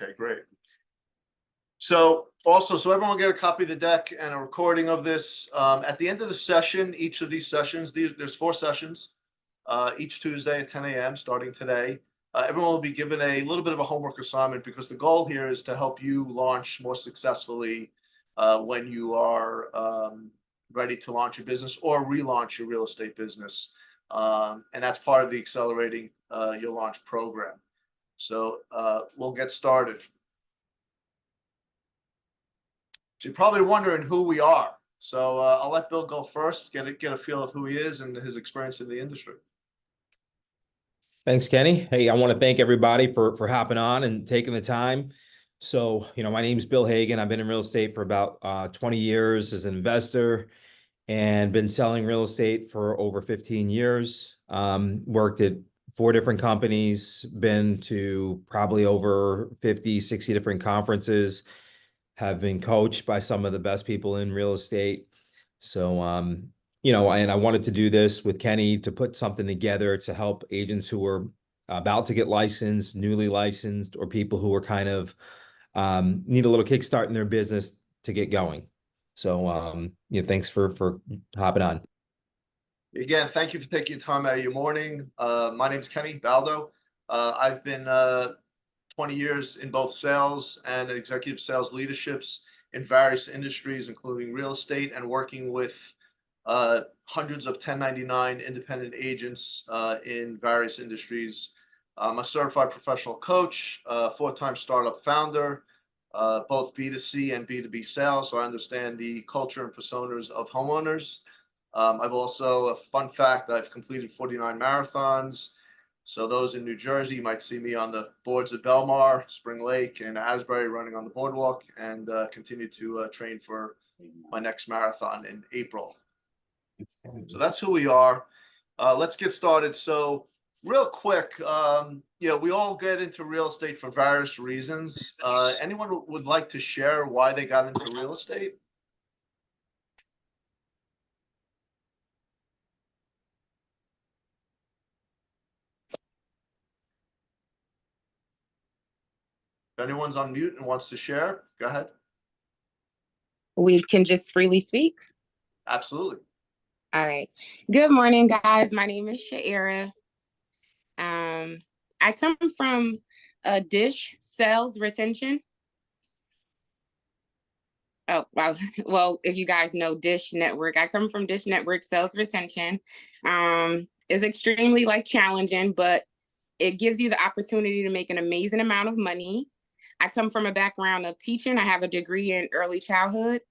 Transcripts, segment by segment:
Okay, great. So everyone will get a copy of the deck and a recording of this. At the end of the session, each of these sessions, there's 4 sessions, each Tuesday at 10 a.m. starting today. Everyone will be given a little bit of a homework assignment because the goal here is to help you launch more successfully when you are ready to launch your business or relaunch your real estate business. And that's part of the Accelerating Your Launch program. So we'll get started. So you're probably wondering who we are. So I'll let Bill go first, get a feel of who he is and his experience in the industry. Thanks, Kenny. Hey, I want to thank everybody for hopping on and taking the time. So, my name's Bill Hagan. I've been in real estate for about 20 years as an investor and been selling real estate for over 15 years. Worked at 4 different companies, been to probably over 50, 60 different conferences, have been coached by some of the best people in real estate. So, and I wanted to do this with Kenny to put something together to help agents who are about to get licensed, newly licensed, or people who are kind of need a little kickstart in their business to get going. So, thanks for hopping on. Again, thank you for taking your time out of your morning. My name's Kenny Baldo. I've been 20 years in both sales and executive sales leaderships in various industries, including real estate, and working with hundreds of 1099 independent agents in various industries. I'm a certified professional coach, 4-time startup founder, both B2C and B2B sales. So I understand the culture and personas of homeowners. I've also, a fun fact, I've completed 49 marathons. So those in New Jersey, you might see me on the boards of Belmar, Spring Lake, and Asbury running on the boardwalk, and continue to train for my next marathon in April. So that's who we are. Let's get started. So real quick, we all get into real estate for various reasons. Anyone would like to share why they got into real estate? If anyone's on mute and wants to share, go ahead. We can just freely speak. Absolutely. All right. Good morning, guys. My name is Shaira. I come from Dish Sales Retention. Oh, wow. Well, if you guys know Dish Network, I come from Dish Network Sales Retention. It's extremely challenging, but it gives you the opportunity to make an amazing amount of money. I come from a background of teaching. I have a degree in early childhood.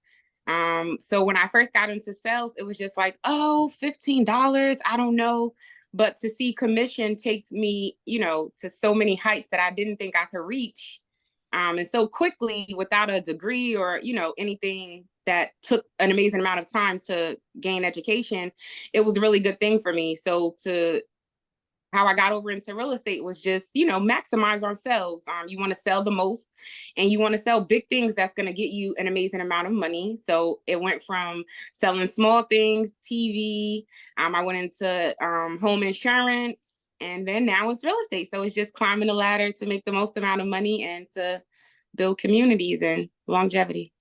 So when I first got into sales, it was just $15, I don't know. But to see commission take me, to so many heights that I didn't think I could reach. And so quickly without a degree or, anything that took an amazing amount of time to gain education, it was a really good thing for me. So how I got over into real estate was just, maximize on sales. You want to sell the most and you want to sell big things that's going to get you an amazing amount of money. So it went from selling small things, TV. I went into home insurance, and then now it's real estate. So it's just climbing the ladder to make the most amount of money and to build communities and longevity.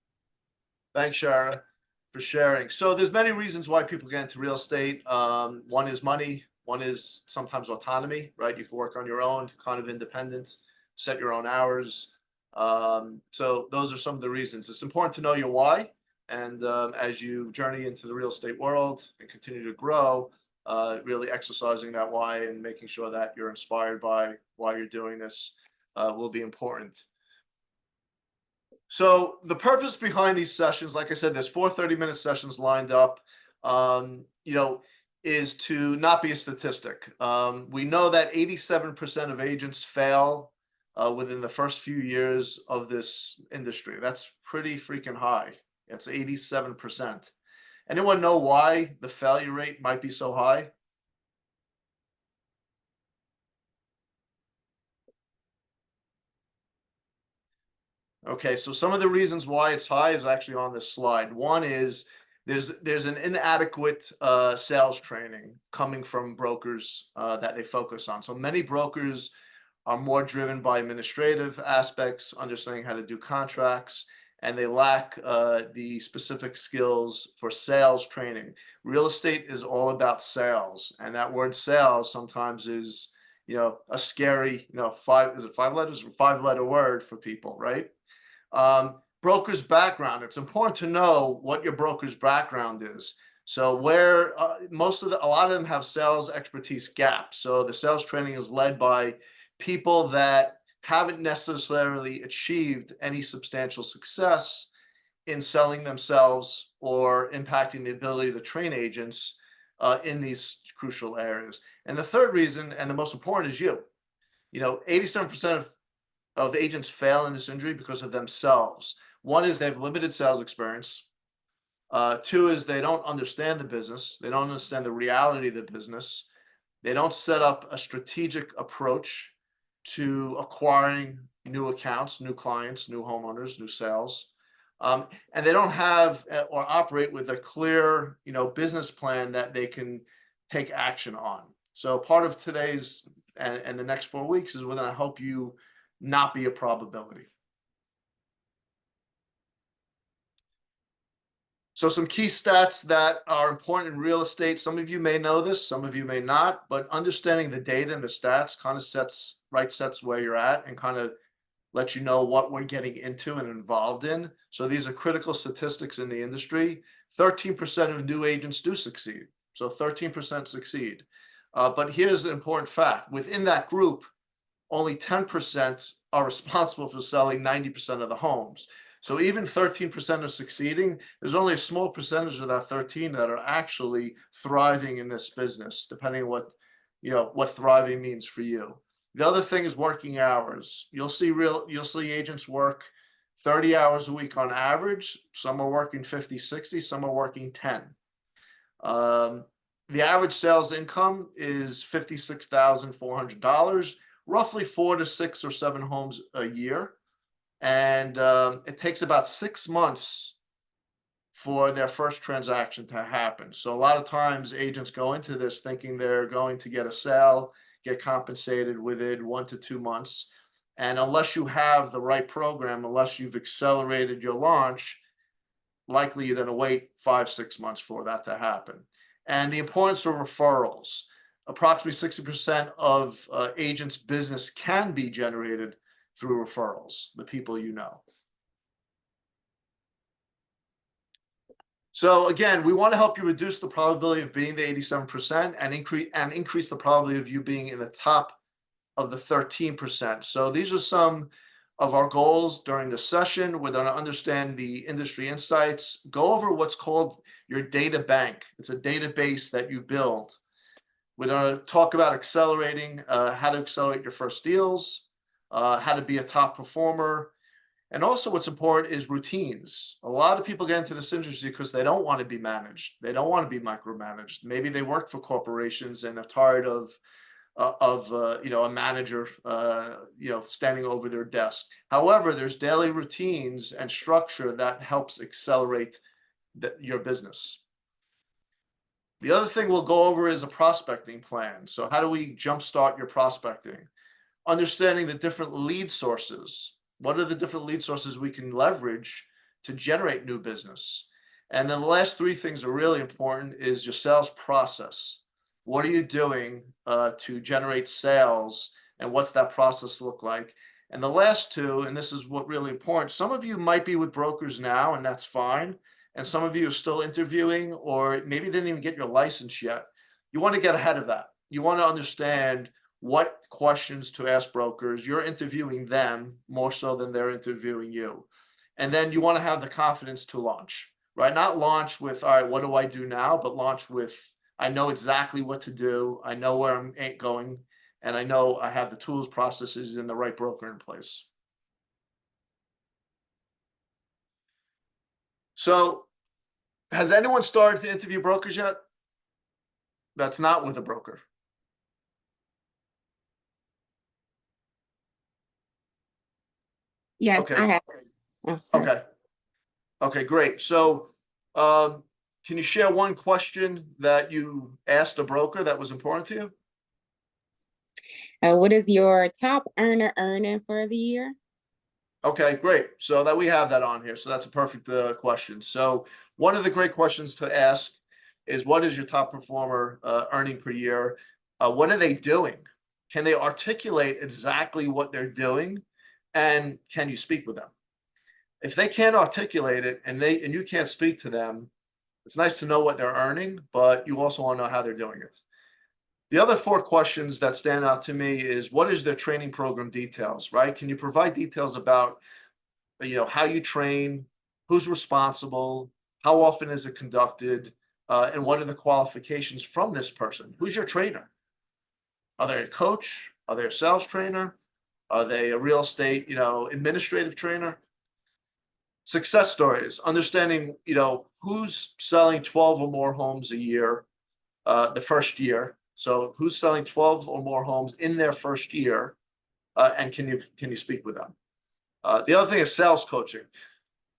Thanks, Shara, for sharing. So there's many reasons why people get into real estate. One is money. One is sometimes autonomy, right? You can work on your own, kind of independent, set your own hours. So those are some of the reasons. It's important to know your why. And as you journey into the real estate world and continue to grow, really exercising that why and making sure that you're inspired by why you're doing this will be important. So the purpose behind these sessions, like I said, there's 4 30-minute sessions lined up. Is to not be a statistic. We know that 87% of agents fail within the first few years of this industry. That's pretty freaking high. It's 87%. Anyone know why the failure rate might be so high? Okay, so some of the reasons why it's high is actually on this slide. One is there's an inadequate sales training coming from brokers that they focus on. So many brokers are more driven by administrative aspects, understanding how to do contracts, and they lack the specific skills for sales training. Real estate is all about sales, and that word sales sometimes is, a scary, is it 5 letters or 5-letter word for people, right? Broker's background. It's important to know what your broker's background is. So where a lot of them have sales expertise gaps. So the sales training is led by people that haven't necessarily achieved any substantial success in selling themselves or impacting the ability to train agents in these crucial areas. And the third reason, and the most important, is you. 87% of agents fail in this industry because of themselves. One is they have limited sales experience. Two is they don't understand the business. They don't understand the reality of the business. They don't set up a strategic approach to acquiring new accounts, new clients, new homeowners, new sales. And they don't have or operate with a clear, business plan that they can take action on. So part of today's and the next 4 weeks is we're going to help you not be a probability. So some key stats that are important in real estate. Some of you may know this, some of you may not, but understanding the data and the stats kind of sets where you're at and kind of lets you know what we're getting into and involved in. So these are critical statistics in the industry. 13% of new agents do succeed. So 13% succeed. But here's an important fact. Within that group, only 10% are responsible for selling 90% of the homes. So even 13% are succeeding. There's only a small percentage of that 13 that are actually thriving in this business, depending on what thriving means for you. The other thing is working hours. You'll see agents work 30 hours a week on average. Some are working 50, 60, some are working 10. The average sales income is $56,400, roughly 4 to 6 or 7 homes a year. And it takes about 6 months for their first transaction to happen. So a lot of times agents go into this thinking they're going to get a sale, get compensated within 1 to 2 months. And unless you have the right program, unless you've accelerated your launch, likely you're going to wait 5, 6 months for that to happen. And the importance of referrals. Approximately 60% of agents' business can be generated through referrals, the people you know. So again, we want to help you reduce the probability of being the 87% and increase the probability of you being in the top of the 13%. So these are some of our goals during the session. We're going to understand the industry insights, go over what's called your data bank. It's a database that you build. We're going to talk about accelerating, how to accelerate your first deals, how to be a top performer. And also what's important is routines. A lot of people get into this industry because they don't want to be managed. They don't want to be micromanaged. Maybe they work for corporations and are tired of a manager, standing over their desk. However, there's daily routines and structure that helps accelerate your business. The other thing we'll go over is a prospecting plan. So how do we jumpstart your prospecting? Understanding the different lead sources. What are the different lead sources we can leverage to generate new business? And then the last 3 things are really important is your sales process. What are you doing to generate sales, and what's that process look like? And the last 2, and this is what really important, some of you might be with brokers now, and that's fine. And some of you are still interviewing, or maybe didn't even get your license yet. You want to get ahead of that. You want to understand what questions to ask brokers. You're interviewing them more so than they're interviewing you. And then you want to have the confidence to launch, right? Not launch with, all right, what do I do now? But launch with, I know exactly what to do. I know where I'm going. And I know I have the tools, processes, and the right broker in place. So has anyone started to interview brokers yet? That's not with a broker. Yes, Okay. I have. Oh, sorry. Okay, great. So can you share one question that you asked a broker that was important to you? What is your top earner earning for the year? Okay, great. So that we have that on here. So that's a perfect question. So one of the great questions to ask is what is your top performer earning per year? What are they doing? Can they articulate exactly what they're doing? And can you speak with them? If they can't articulate it and you can't speak to them, it's nice to know what they're earning, but you also want to know how they're doing it. The other four questions that stand out to me is what is their training program details, right? Can you provide details about, how you train, who's responsible, how often is it conducted, and what are the qualifications from this person? Who's your trainer? Are they a coach? Are they a sales trainer? Are they a real estate, administrative trainer? Success stories, understanding, who's selling 12 or more homes a year, the first year. So who's selling 12 or more homes in their first year, and can you speak with them? The other thing is sales coaching.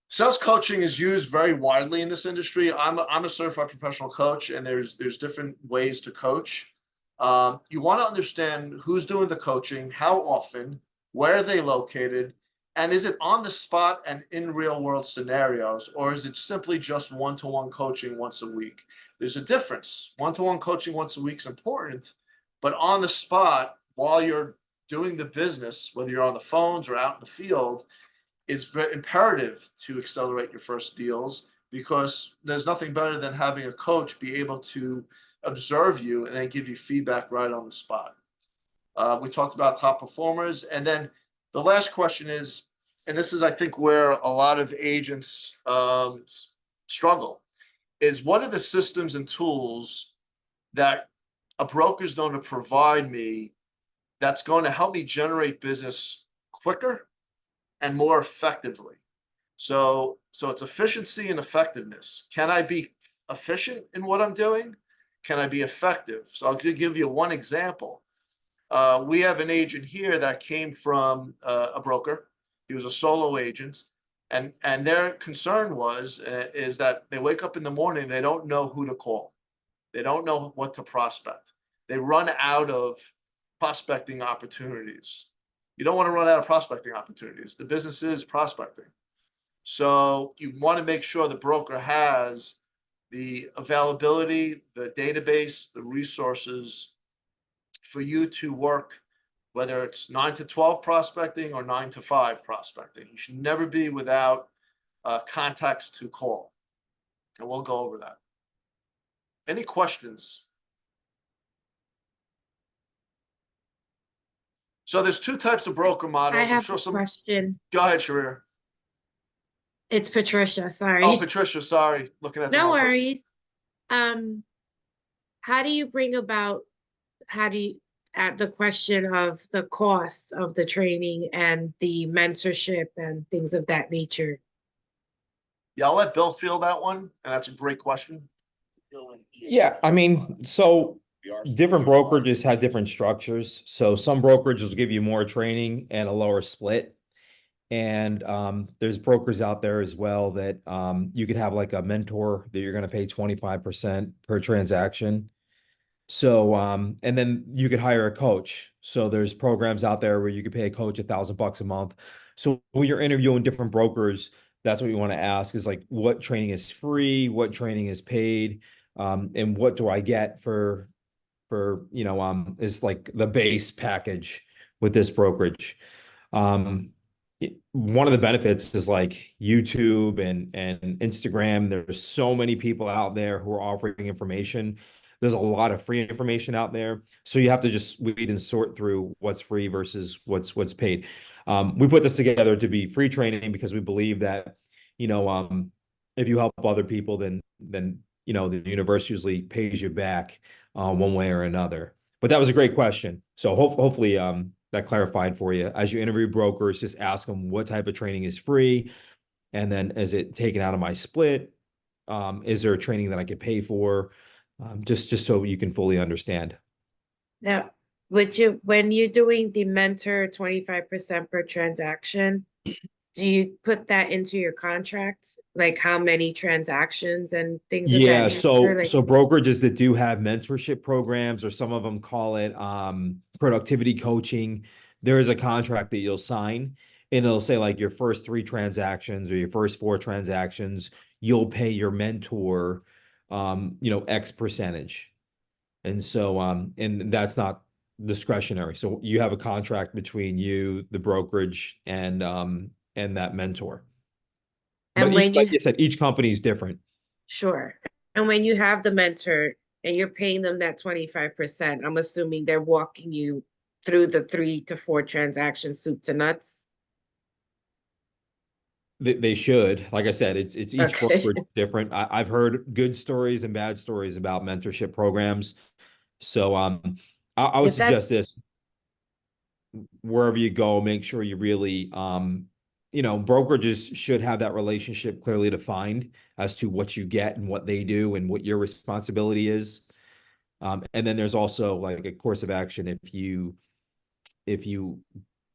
Sales coaching is used very widely in this industry. I'm a certified professional coach, and there's different ways to coach. You want to understand who's doing the coaching, how often, where are they located, and is it on the spot and in real world scenarios, or is it simply just one-to-one coaching once a week? There's a difference. One-to-one coaching once a week is important, but on the spot, while you're doing the business, whether you're on the phones or out in the field, it's very imperative to accelerate your first deals, because there's nothing better than having a coach be able to observe you and then give you feedback right on the spot. We talked about top performers. And then the last question is, and this is, I think, where a lot of agents struggle, is what are the systems and tools that a broker's going to provide me that's going to help me generate business quicker and more effectively? So it's efficiency and effectiveness. Can I be efficient in what I'm doing? Can I be effective? So I'll give you one example. We have an agent here that came from a broker. He was a solo agent, and their concern is that they wake up in the morning, they don't know who to call, they don't know what to prospect. They run out of prospecting opportunities. You don't want to run out of prospecting opportunities. The business is prospecting. So you want to make sure the broker has the availability, the database, the resources for you to work, whether it's 9 to 12 prospecting or 9 to 5 prospecting. You should never be without contacts to call. And we'll go over that. Any questions? So there's two types of broker models. I I'm have sure a question. Go ahead, Sharir. It's Patricia, sorry. Oh, Patricia, sorry. Looking at the No wrong person. worries. How do you bring about, the question of the costs of the training and the mentorship and things of that nature? Yeah, I'll let Bill field that one, and that's a great question. Yeah, I mean, so different brokerages have different structures. So some brokerages will give you more training and a lower split. And there's brokers out there as well that you could have like a mentor that you're going to pay 25% per transaction. So and then you could hire a coach. So there's programs out there where you could pay a coach $1,000 a month. So when you're interviewing different brokers, that's what you want to ask is like, what training is free, what training is paid, and what do I get for is like the base package with this brokerage. One of the benefits is like YouTube and Instagram. There's so many people out there who are offering information. There's a lot of free information out there. So you have to just weed and sort through what's free versus what's paid. We put this together to be free training because we believe that, if you help other people, then the universe usually pays you back one way or another. But that was a great question. So hopefully that clarified for you. As you interview brokers, just ask them what type of training is free, and then is it taken out of my split? Is there a training that I could pay for? Just so you can fully understand. Now, when you're doing the mentor 25% per transaction, do you put that into your contract? Like how many transactions and things of that Yeah, nature? so Like, so brokerages that do have mentorship programs, or some of them call it productivity coaching, there is a contract that you'll sign, and it'll say like your first 3 transactions or your first 4 transactions, you'll pay your mentor X percentage. And so and that's not discretionary. So you have a contract between you, the brokerage, and that mentor. But and when like you, you said, each company is different. sure. And when you have the mentor and you're paying them that 25%, I'm assuming they're walking you through the 3 to 4 transactions, soup to nuts. They should. Like I said, it's each Okay. brokerage is different. I've heard good stories and bad stories about mentorship programs. So I would If that, suggest this: wherever you go, make sure you really brokerages should have that relationship clearly defined as to what you get and what they do and what your responsibility is. And then there's also like a course of action if you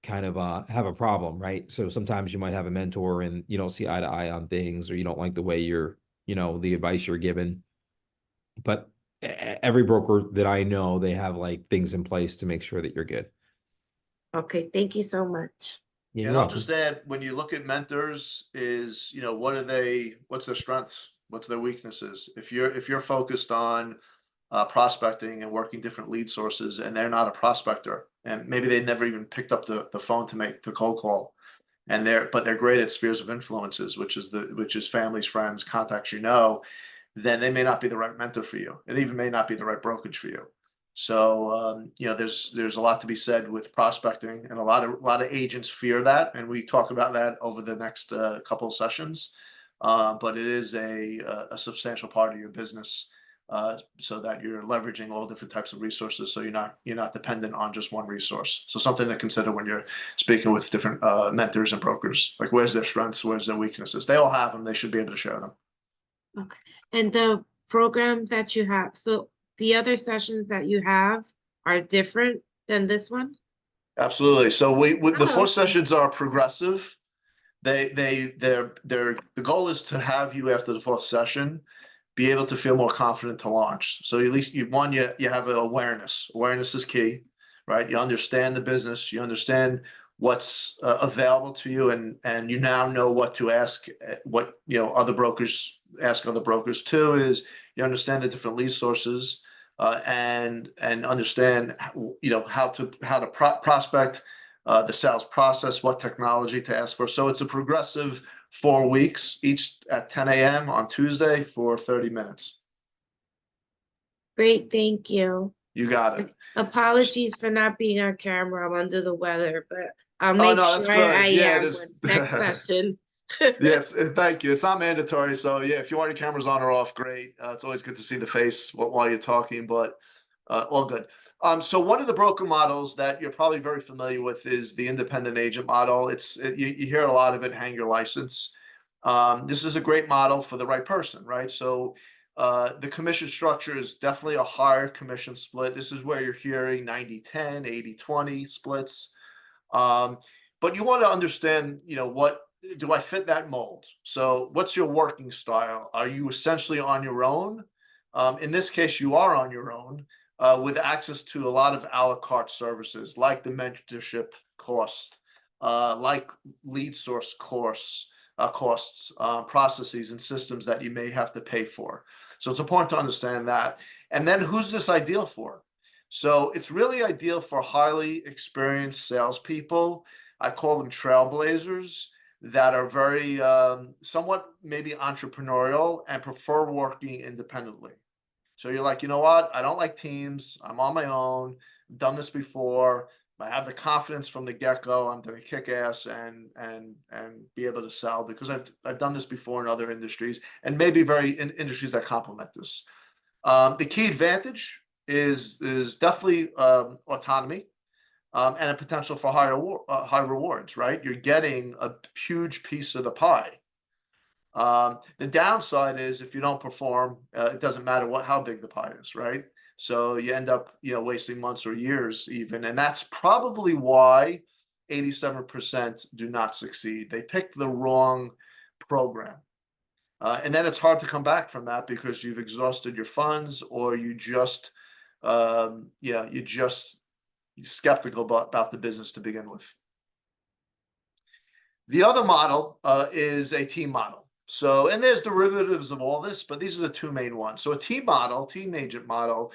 kind of have a problem, right? So sometimes you might have a mentor and you don't see eye to eye on things, or you don't like the way the advice you're given. But every broker that I know, they have like things in place to make sure that you're good. okay, thank you so much. Yeah, And you're I'll welcome. just add, when you look at mentors, is, what's their strengths? What's their weaknesses? If you're focused on prospecting and working different lead sources, and they're not a prospector, and maybe they never even picked up the phone to cold call, and they're great at spheres of influences, which is families, friends, contacts, then they may not be the right mentor for you. It even may not be the right brokerage for you. So there's a lot to be said with prospecting, and a lot of agents fear that, and we talk about that over the next couple of sessions. But it is a substantial part of your business, so that you're leveraging all different types of resources, so you're not dependent on just one resource. So something to consider when you're speaking with different mentors and brokers, like where's their strengths, where's their weaknesses. They all have them. They should be able to share them. Okay. And the program that you have, so the other sessions that you have are different than this one? Absolutely. So the Oh, four okay. sessions are progressive. The goal is to have you, after the fourth session, be able to feel more confident to launch. So at least you have an awareness. Awareness is key, right? You understand the business, you understand what's available to you, and you now know what to ask, what other brokers ask other brokers too. Is you understand the different lead sources, and understand how to prospect, the sales process, what technology to ask for. So it's a progressive 4 weeks, each at 10 a.m. on Tuesday for 30 minutes. Great, thank you. You got it. Apologies for not being on camera. I'm under the weather, but I'll Oh make no, that's sure I good. Yeah, am there's when next session. yes, thank you. It's not mandatory, so yeah, if you want your cameras on or off, great. It's always good to see the face while you're talking, but all good. So one of the broker models that you're probably very familiar with is the independent agent model. You hear a lot of it, hang your license. This is a great model for the right person, right? So the commission structure is definitely a higher commission split. This is where you're hearing 90-10, 80-20 splits. But you want to understand, what do I fit that mold? So what's your working style? Are you essentially on your own? In this case, you are on your own, with access to a lot of a la carte services, like the mentorship cost, like lead source costs, processes and systems that you may have to pay for. So it's important to understand that. And then who's this ideal for? So it's really ideal for highly experienced salespeople. I call them trailblazers, that are very somewhat maybe entrepreneurial and prefer working independently. So you're like, you know what? I don't like teams. I'm on my own. I've done this before. I have the confidence from the get-go. I'm going to kick ass and be able to sell, because I've done this before in other industries, and maybe in industries that complement this. The key advantage is definitely autonomy, and a potential for high rewards. Right, you're getting a huge piece of the pie. The downside is, if you don't perform, it doesn't matter how big the pie is, right? So you end up, wasting months or years even, and that's probably why 87% do not succeed. They picked the wrong program. And then it's hard to come back from that because you've exhausted your funds, or you just, you're just skeptical about the business to begin with. The other model is a team model. So, and there's derivatives of all this, but these are the two main ones. So a team model, team agent model,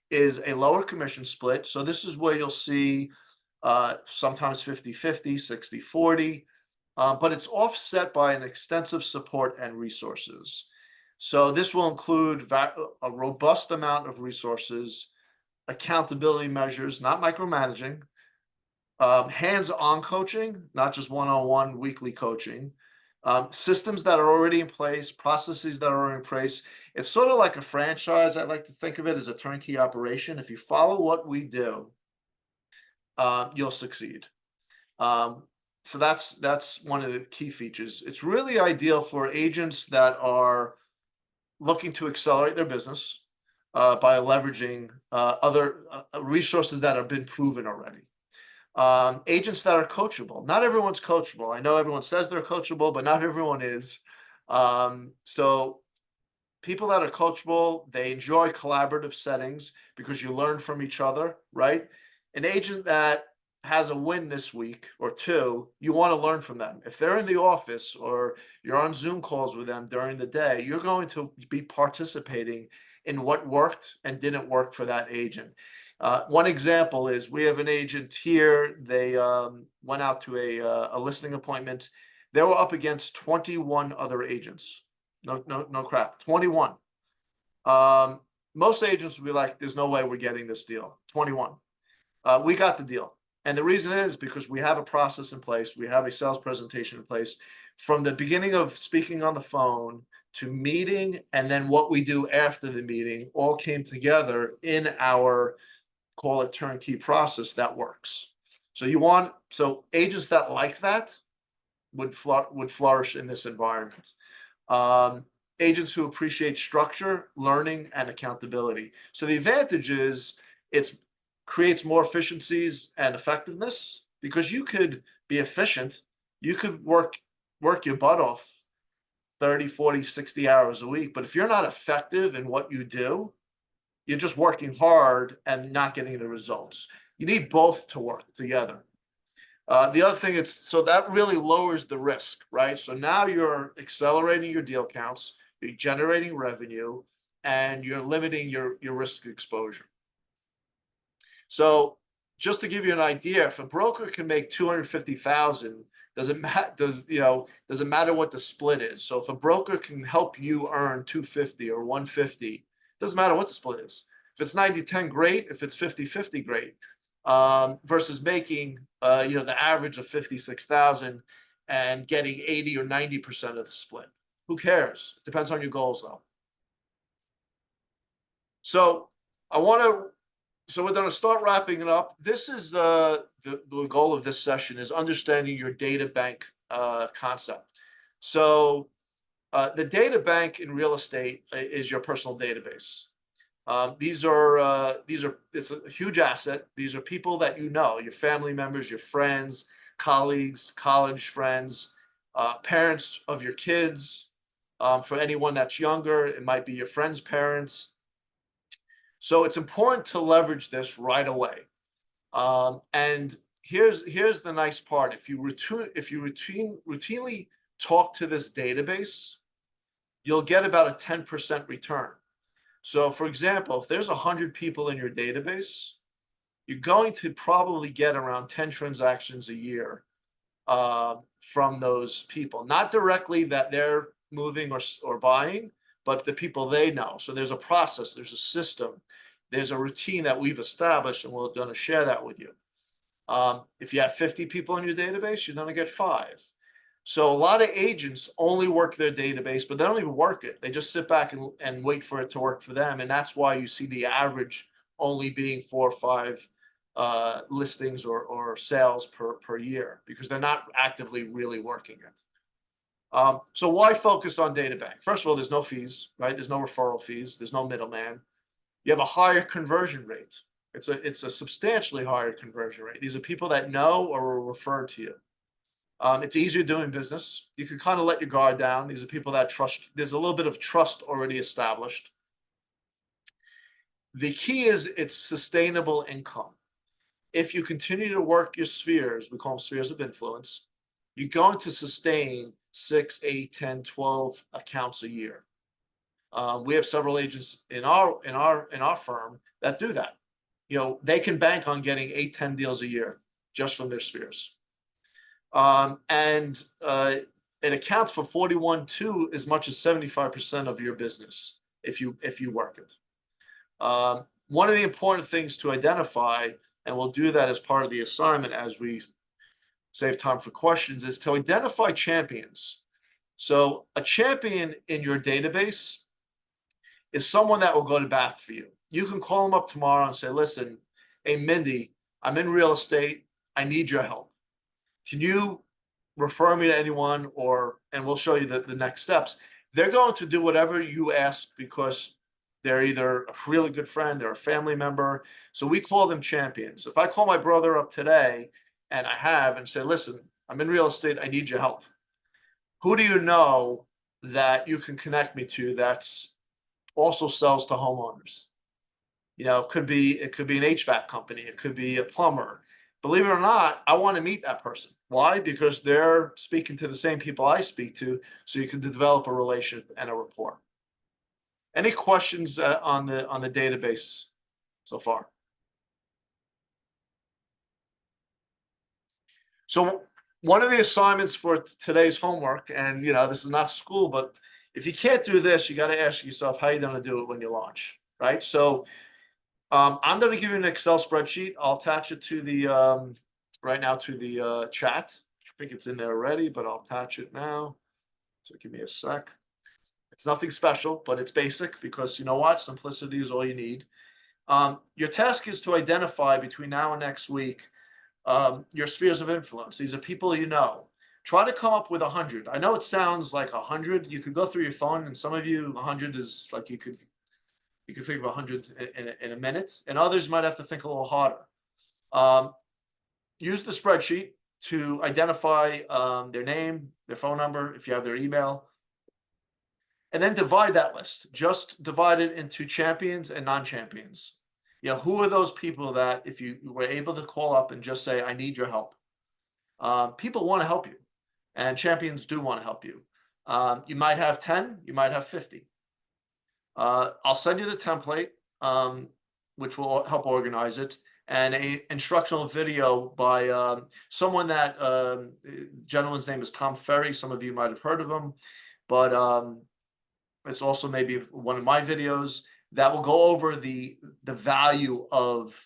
is a lower commission split. So this is where you'll see sometimes 50-50, 60-40, but it's offset by an extensive support and resources. So this will include a robust amount of resources, accountability measures, not micromanaging, hands-on coaching, not just one-on-one weekly coaching, systems that are already in place, processes that are already in place. It's sort of like a franchise. I like to think of it as a turnkey operation. If you follow what we do, you'll succeed. So that's one of the key features. It's really ideal for agents that are looking to accelerate their business by leveraging other resources that have been proven already. Agents that are coachable. Not everyone's coachable. I know everyone says they're coachable, but not everyone is. So people that are coachable, they enjoy collaborative settings because you learn from each other, right? An agent that has a win this week or two, you want to learn from them. If they're in the office or you're on Zoom calls with them during the day, you're going to be participating in what worked and didn't work for that agent. One example is we have an agent here. They went out to a listing appointment. They were up against 21 other agents. No crap, 21. Most agents would be like, there's no way we're getting this deal. 21. We got the deal. And the reason is because we have a process in place. We have a sales presentation in place. From the beginning of speaking on the phone to meeting, and then what we do after the meeting, all came together in our, call it, turnkey process that works. So agents that like that would flourish in this environment. Agents who appreciate structure, learning, and accountability. So the advantage is it creates more efficiencies and effectiveness, because you could be efficient. You could work your butt off 30, 40, 60 hours a week. But if you're not effective in what you do, you're just working hard and not getting the results. You need both to work together. The other thing is, so that really lowers the risk, right? So now you're accelerating your deal counts, you're generating revenue, and you're limiting your risk exposure. So just to give you an idea, if a broker can make 250,000, doesn't matter what the split is. So if a broker can help you earn 250 or 150, doesn't matter what the split is. If it's 90-10, great. If it's 50-50, great. Versus making the average of 56,000 and getting 80 or 90% of the split. Who cares? It depends on your goals, though. So we're going to start wrapping it up. This is the goal of this session, is understanding your data bank concept. So the data bank in real estate is your personal database. It's a huge asset. These are people that you know, your family members, your friends, colleagues, college friends, parents of your kids. For anyone that's younger, it might be your friends' parents. So it's important to leverage this right away. And here's the nice part. If you routinely talk to this database, you'll get about a 10% return. So for example, if there's 100 people in your database, you're going to probably get around 10 transactions a year from those people. Not directly that they're moving or buying, but the people they know. So there's a process, there's a system, there's a routine that we've established, and we're going to share that with you. If you have 50 people in your database, you're going to get 5. So a lot of agents only work their database, but they don't even work it. They just sit back and wait for it to work for them. And that's why you see the average only being 4 or 5 listings or sales per year, because they're not actively really working it. So why focus on data bank? First of all, there's no fees, right? There's no referral fees. There's no middleman. You have a higher conversion rate. It's a substantially higher conversion rate. These are people that know or were referred to you. It's easier doing business. You can kind of let your guard down. These are people that trust. There's a little bit of trust already established. The key is it's sustainable income. If you continue to work your spheres, we call them spheres of influence, you're going to sustain 6, 8, 10, 12 accounts a year. We have several agents in our firm that do that. You know, they can bank on getting 8, 10 deals a year just from their spheres. And it accounts for 41 to as much as 75% of your business if you work it. One of the important things to identify, and we'll do that as part of the assignment as we save time for questions, is to identify champions. So a champion in your database is someone that will go to bat for you. You can call them up tomorrow and say, listen, hey, Mindy, I'm in real estate. I need your help. Can you refer me to anyone, and we'll show you the next steps. They're going to do whatever you ask because they're either a really good friend, they're a family member. So we call them champions. If I call my brother up today and say, listen, I'm in real estate, I need your help. Who do you know that you can connect me to that's also sells to homeowners? You know, it could be an HVAC company, it could be a plumber. Believe it or not, I want to meet that person. Why? Because they're speaking to the same people I speak to, so you can develop a relationship and a rapport. Any questions on the database so far? So one of the assignments for today's homework, and you know, this is not school, but if you can't do this, you got to ask yourself how you're going to do it when you launch, right? So I'm going to give you an Excel spreadsheet. I'll attach it to the right now to the chat. I think it's in there already, but I'll attach it now. So give me a sec. It's nothing special, but it's basic because you know what? Simplicity is all you need. Your task is to identify between now and next week your spheres of influence. These are people you know. Try to come up with 100. I know it sounds like 100. You could go through your phone, and some of you, 100 is like you could think of 100 in a minute, and others might have to think a little harder. Use the spreadsheet to identify their name, their phone number, if you have their email, and then divide that list. Just divide it into champions and non-champions. You know, who are those people that if you were able to call up and just say, I need your help? People want to help you, and champions do want to help you. You might have 10, you might have 50. I'll send you the template, which will help organize it, and an instructional video by someone that gentleman's name is Tom Ferry. Some of you might have heard of him, but it's also maybe one of my videos that will go over the value of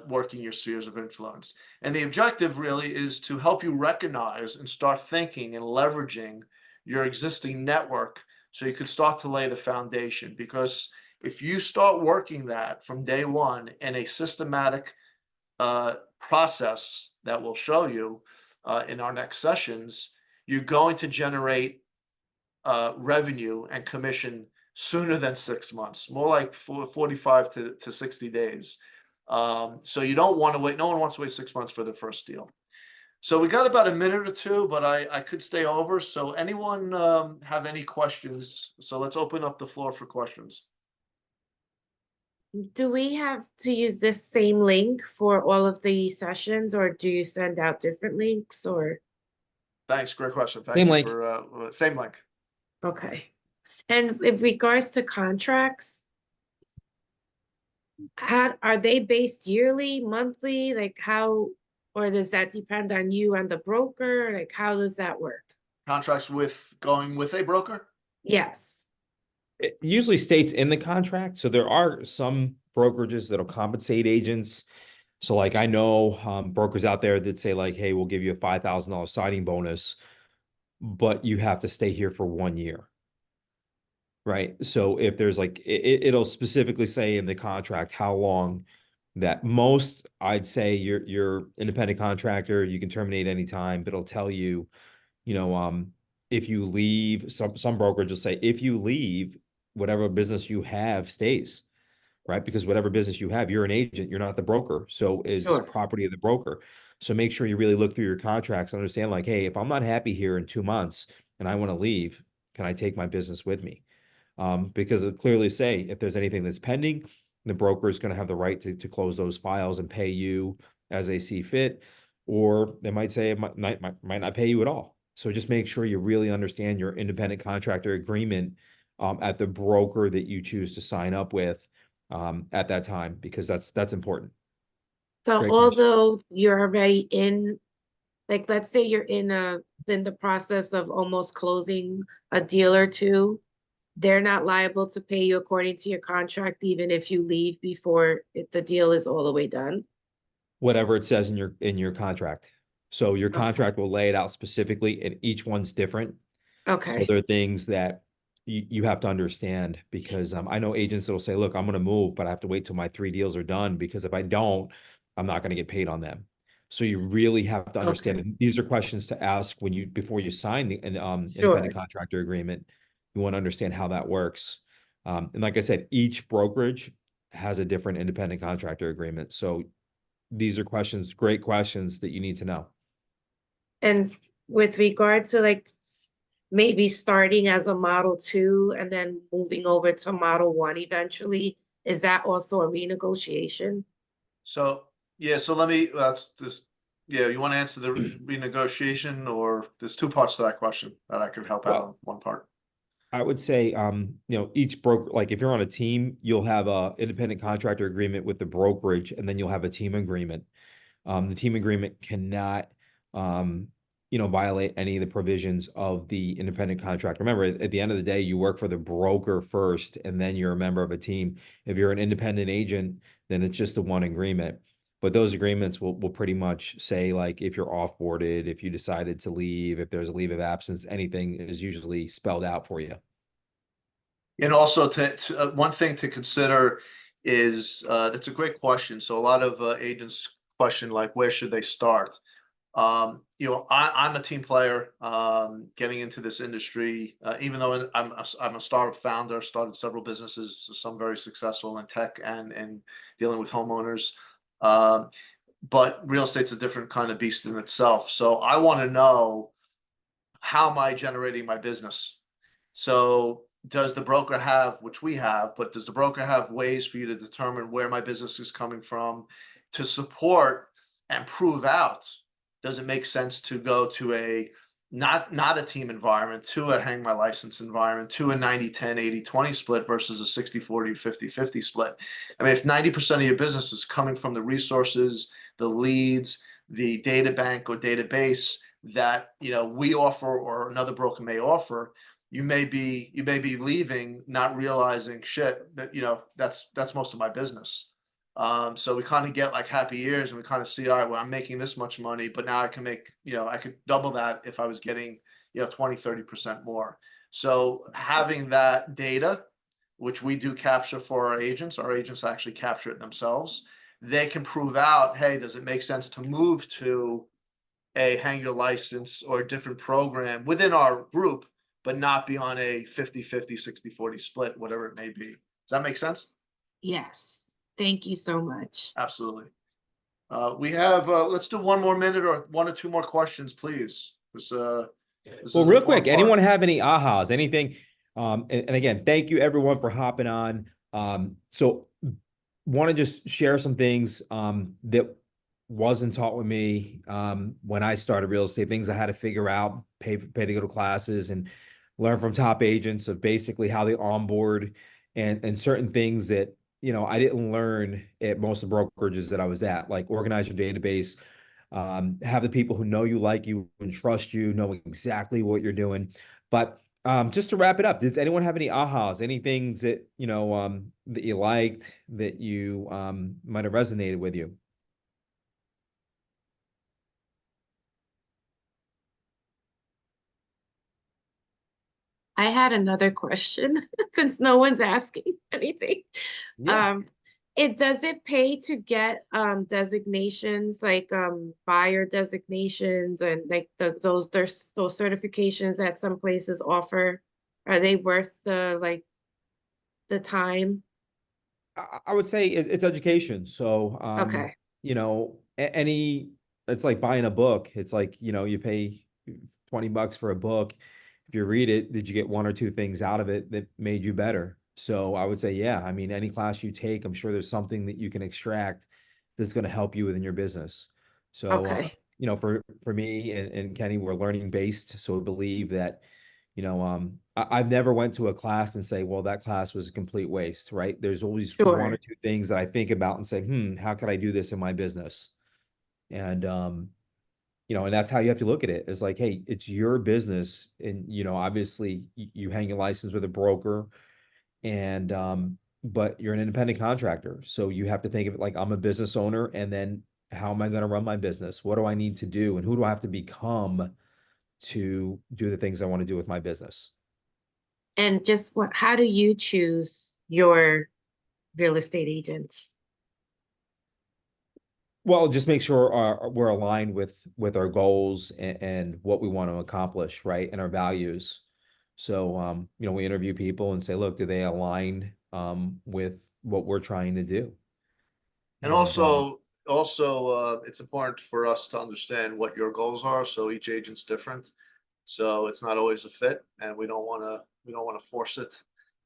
working your spheres of influence. And the objective really is to help you recognize and start thinking and leveraging your existing network so you can start to lay the foundation. Because if you start working that from day one in a systematic process that we'll show you in our next sessions, you're going to generate revenue and commission sooner than 6 months, more like 45 to 60 days. So you don't want to wait. No one wants to wait 6 months for the first deal. So we got about a minute or two, but I could stay over. So anyone have any questions? So let's open up the floor for questions. Do we have to use this same link for all of the sessions, or do you send out different links, or? Thanks, great question. Thank Same you link. for same link. Okay. And in regards to contracts, are they based yearly, monthly? Like how, or does that depend on you and the broker? Like how does that work? Contracts with going with a broker? Yes. It usually states in the contract. So there are some brokerages that'll compensate agents. So like I know brokers out there that say like, hey, we'll give you a $5,000 signing bonus, but you have to stay here for 1 year. Right. So if there's like, it'll specifically say in the contract how long that most, I'd say you're independent contractor, you can terminate anytime, but it'll tell you, you know, if you leave, some brokerage will say, if you leave, whatever business you have stays. right? Because whatever business you have, you're an agent, you're not the broker. So it's Sure. property of the broker. So make sure you really look through your contracts and understand like, hey, if I'm not happy here in 2 months and I want to leave, can I take my business with me? Because it clearly say if there's anything that's pending, the broker is going to have the right to close those files and pay you as they see fit, or they might say it might not pay you at all. So just make sure you really understand your independent contractor agreement at the broker that you choose to sign up with at that time, because that's important. So Great question. although you're already in, like, let's say you're in the process of almost closing a deal or two, they're not liable to pay you according to your contract, even if you leave before the deal is all the way done? Whatever it says in your contract. So your Okay. contract will lay it out specifically, and each one's different. So Okay, there are things that you have to understand, because I know agents that'll say, look, I'm going to move, but I have to wait till my 3 deals are done, because if I don't, I'm not going to get paid on them. So you really have to understand. Okay. And these are questions to ask before you sign the sure. independent contractor agreement. You want to understand how that works. And like I said, each brokerage has a different independent contractor agreement. So these are questions, great questions that you need to know. And with regard to like maybe starting as a Model 2 and then moving over to Model 1 eventually, is that also a renegotiation? So, yeah, so let me, that's this, yeah, you want to answer the renegotiation, or there's two parts to that question that I could help out on one part? I would say, each broker, like if you're on a team, you'll have a independent contractor agreement with the brokerage, and then you'll have a team agreement. The team agreement cannot, violate any of the provisions of the independent contract. Remember, at the end of the day, you work for the broker first, and then you're a member of a team. If you're an independent agent, then it's just the one agreement. But those agreements will pretty much say, like, if you're off-boarded, if you decided to leave, if there's a leave of absence, anything is usually spelled out for you. And also one thing to consider is, that's a great question. So a lot of agents question, like, where should they start? I'm a team player, getting into this industry, even though I'm a startup founder, started several businesses, some very successful in tech and dealing with homeowners. But real estate's a different kind of beast in itself. So I want to know, how am I generating my business? So does the broker have, which we have, but does the broker have ways for you to determine where my business is coming from to support and prove out? Does it make sense to go to a not a team environment, to a hang my license environment, to a 90-10, 80-20 split versus a 60-40, 50-50 split? I mean, if 90% of your business is coming from the resources, the leads, the data bank or database that we offer or another broker may offer, you may be leaving not realizing, shit, that that's most of my business. So we kind of get like happy ears, and we kind of see, all right, well, I'm making this much money, but now I can make, I could double that if I was getting 20-30% more. So having that data, which we do capture for our agents actually capture it themselves. They can prove out, hey, does it make sense to move to a hang your license or a different program within our group, but not be on a 50-50, 60-40 split, whatever it may be. Does that make sense? Yes. Thank you so much. Absolutely. We have, let's do one more minute or one or two more questions, please. This Well, is an real quick, important anyone part. have any ahas, anything? And again, thank you everyone for hopping on. So want to just share some things that wasn't taught with me when I started real estate, things I had to figure out, pay to go to classes and learn from top agents of basically how they onboard and certain things that I didn't learn at most of the brokerages that I was at, like organize your database, have the people who know you, like you, and trust you, know exactly what you're doing. But just to wrap it up, does anyone have any ahas, any things that that you liked, that you might have resonated with you? I had another question since no one's asking anything. Yeah. Does it pay to get designations like buyer designations and like those certifications that some places offer? Are they worth the time? I would say it's education. So, Okay, you know, it's like buying a book. It's like, you know, you pay $20 for a book. If you read it, did you get one or two things out of it that made you better? So I would say, yeah, I mean, any class you take, I'm sure there's something that you can extract that's going to help you within your business. So, okay. you know, for me and Kenny, we're learning based. So we believe that, you know, I've never went to a class and say, well, that class was a complete waste, right? There's always one or Sure. two things that I think about and say, how could I do this in my business? And, you know, and that's how you have to look at it. It's like, hey, it's your business. And, you know, obviously you hang your license with a broker and, but you're an independent contractor. So you have to think of it like I'm a business owner. And then how am I going to run my business? What do I need to do? And who do I have to become to do the things I want to do with my business? And just how do you choose your real estate agents? Well, just make sure we're aligned with our goals and what we want to accomplish, right? And our values. So, you know, we interview people and say, look, do they align with what we're trying to do? And And also, it's important for us to understand what your goals are. So each agent's different. So it's not always a fit, and we don't want to force it.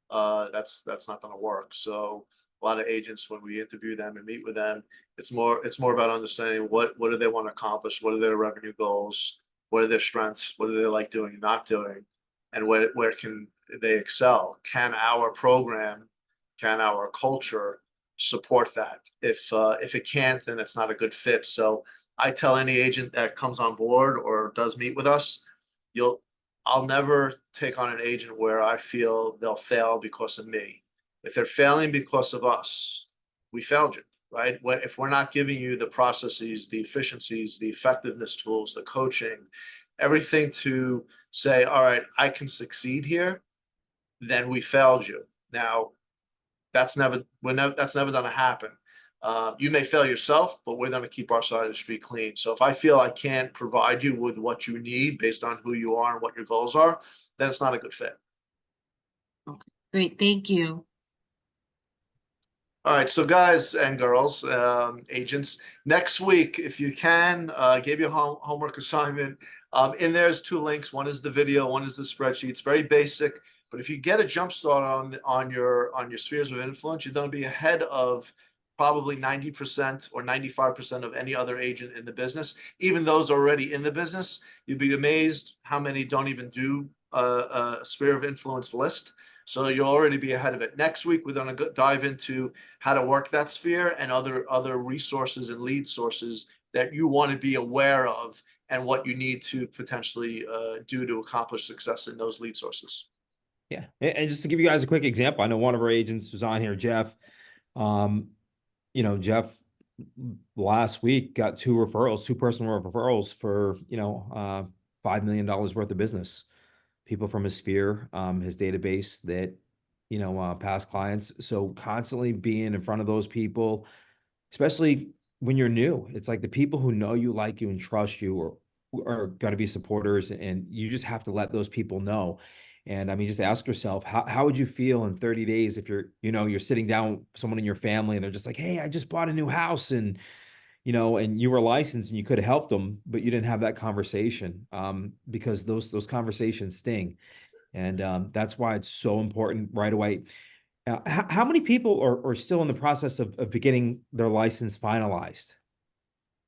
That's not going to work. So a lot of agents, when we interview them and meet with them, it's more about understanding what do they want to accomplish, what are their revenue goals, what are their strengths, what do they like doing and not doing, and where can they excel? Can our program, can our culture support that? If it can't, then it's not a good fit. So I tell any agent that comes on board or does meet with us, you'll I'll never take on an agent where I feel they'll fail because of me. If they're failing because of us, we failed you, right? If we're not giving you the processes, the efficiencies, the effectiveness tools, the coaching, everything to say, all right, I can succeed here, then we failed you. Now, that's never going to happen. You may fail yourself, but we're going to keep our side of the street clean. So if I feel I can't provide you with what you need based on who you are and what your goals are, then it's not a good fit. Okay, great, thank you. All right, so guys and girls, agents, next week, if you can, give you a homework assignment. In there's two links. One is the video, one is the spreadsheet. It's very basic, but if you get a jump start on your spheres of influence, you're going to be ahead of probably 90% or 95% of any other agent in the business. Even those already in the business, you'd be amazed how many don't even do a sphere of influence list. So you'll already be ahead of it. Next week, we're going to dive into how to work that sphere and other resources and lead sources that you want to be aware of and what you need to potentially do to accomplish success in those lead sources. yeah, and just to give you guys a quick example, I know one of our agents was on here, Jeff. Um, you know, Jeff last week got two personal referrals for, you know, $5 million worth of business. People from his sphere, his database that, you know, past clients. So constantly being in front of those people, especially when you're new, it's like the people who know you, like you, and trust you are going to be supporters, and you just have to let those people know. And I mean, just ask yourself, how would you feel in 30 days if you're, you know, you're sitting down with someone in your family and they're just like, hey, I just bought a new house, and you know, and you were licensed and you could have helped them, but you didn't have that conversation, because those conversations sting. And that's why it's so important right away. How many people are still in the process of getting their license finalized?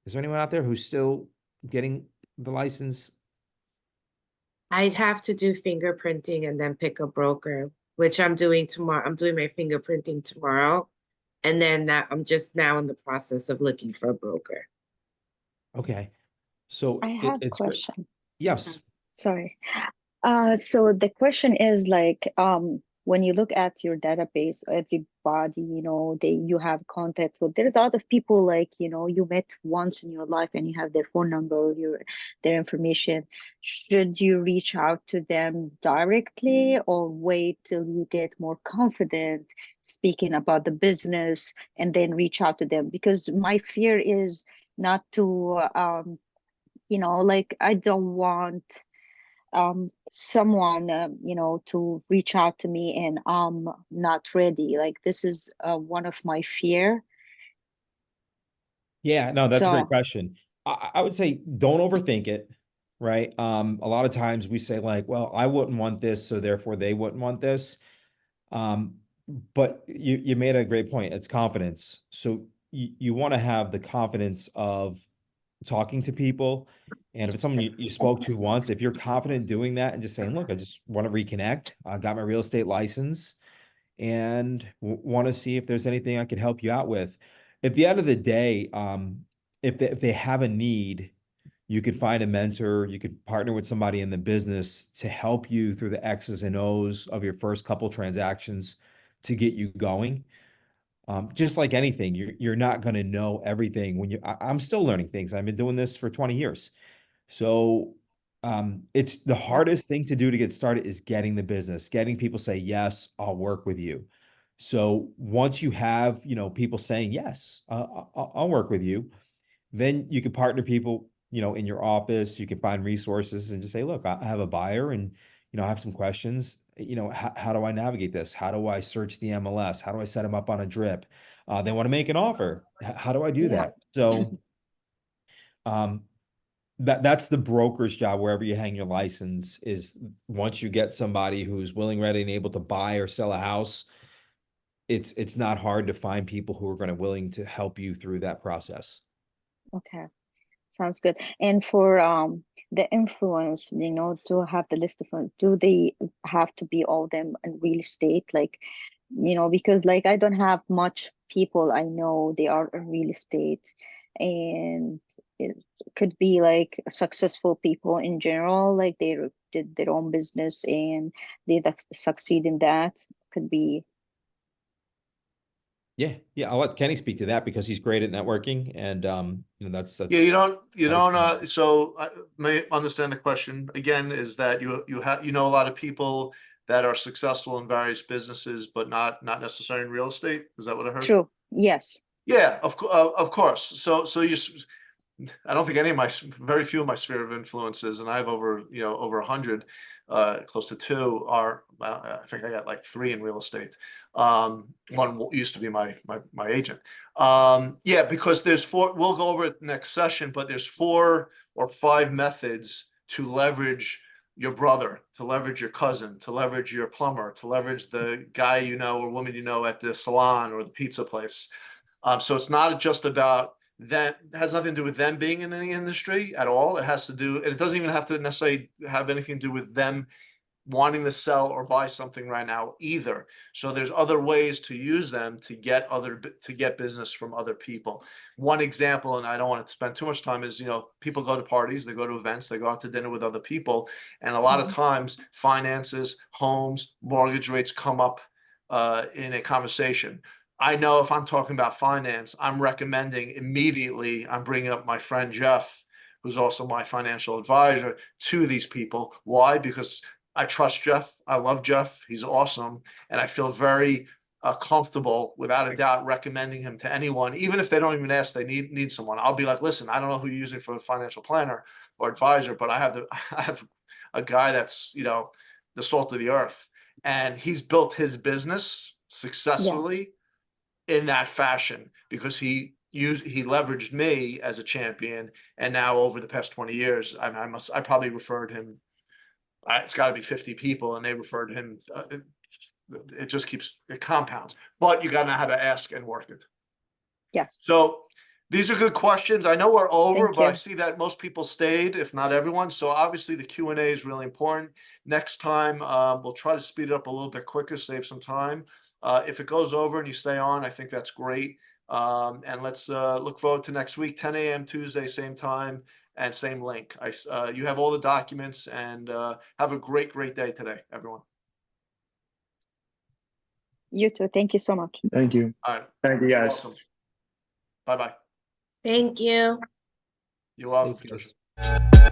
Is there anyone out there who's still getting the license? I'd have to do fingerprinting and then pick a broker, which I'm doing tomorrow. I'm doing my fingerprinting tomorrow. And then I'm just now in the process of looking for a broker. Okay. So I have a it's great. question. Yes. Sorry. So the question is like, when you look at your database, everybody, you know, you have contact with, there's a lot of people like, you know, you met once in your life and you have their phone number, their information. Should you reach out to them directly or wait till you get more confident speaking about the business and then reach out to them? Because my fear is not to, you know, like I don't want someone, to reach out to me and I'm not ready. Like this is one of my fear. Yeah, no, that's a great So question. I would say don't overthink it, right? A lot of times we say like, well, I wouldn't want this, so therefore they wouldn't want this. Um, but you made a great point. It's confidence. So you want to have the confidence of talking to people. And if it's someone you spoke to once, if you're confident doing that and just saying, look, I just want to reconnect. I got my real estate license and want to see if there's anything I can help you out with. At the end of the day, if they have a need, you could find a mentor, you could partner with somebody in the business to help you through the X's and O's of your first couple transactions to get you going. Just like anything, you're not going to know everything when I'm still learning things. I've been doing this for 20 years. So it's the hardest thing to do to get started is getting the business, getting people say, yes, I'll work with you. So once you have, people saying, yes, I'll work with you, then you can partner people, in your office, you can find resources and just say, look, I have a buyer and, I have some questions, how do I navigate this? How do I search the MLS? How do I set them up on a drip? They want to make an offer. How do I do Yeah. that? So, um, that's the broker's job wherever you hang your license is once you get somebody who's willing, ready, and able to buy or sell a house, it's not hard to find people who are going to willing to help you through that process. okay, sounds good. And for the influence, to have the list of do they have to be all them in real estate? Like, because like I don't have much people I know they are in real estate, and it could be like successful people in general, like they did their own business and they succeed in that. Could be. Yeah, I'll let Kenny speak to that because he's great at networking and that's Yeah, you how it's don't, done. so I may understand the question again, is that you have, a lot of people that are successful in various businesses, but not necessarily in real estate. Is that what I heard? True. Yes. Yeah, of course. So I don't think any of very few of my sphere of influences, and I have over 100, close to 2 are, I think I got like 3 in real estate. One used to be my agent. Yeah, because there's 4, we'll go over it next session, but there's 4 or 5 methods to leverage your brother, to leverage your cousin, to leverage your plumber, to leverage the guy or woman at the salon or the pizza place. So it's not just about that. It has nothing to do with them being in the industry at all. It has to do, and it doesn't even have to necessarily have anything to do with them wanting to sell or buy something right now either. So there's other ways to use them to get business from other people. One example, and I don't want to spend too much time, is people go to parties, they go to events, they go out to dinner with other people, and a lot of times finances, homes, mortgage rates come up in a conversation. I know if I'm talking about finance, I'm recommending immediately, I'm bringing up my friend Jeff, who's also my financial advisor, to these people. Why? Because I trust Jeff. I love Jeff. He's awesome. And I feel very comfortable, without a doubt, recommending him to anyone, even if they don't even ask, they need someone. I'll be like, listen, I don't know who you're using for a financial planner or advisor, but I have a guy that's, the salt of the earth. And he's built his business Yeah. successfully in that fashion because he leveraged me as a champion. And now over the past 20 years, I probably referred him. It's got to be 50 people, and they referred him. It just it compounds, but you got to know how to ask and work it. Yes. So these are good questions. I know we're over, Thank but I you. see that most people stayed, if not everyone. So obviously the Q&A is really important. Next time, we'll try to speed it up a little bit quicker, save some time. If it goes over and you stay on, I think that's great. And let's look forward to next week, 10 a.m. Tuesday, same time and same link. You have all the documents, and have a great day today, everyone. You too. Thank you so much. Thank you. All right. Thank you, You're guys. welcome. Bye-bye. Thank you. You're welcome, Thanks, Patricia.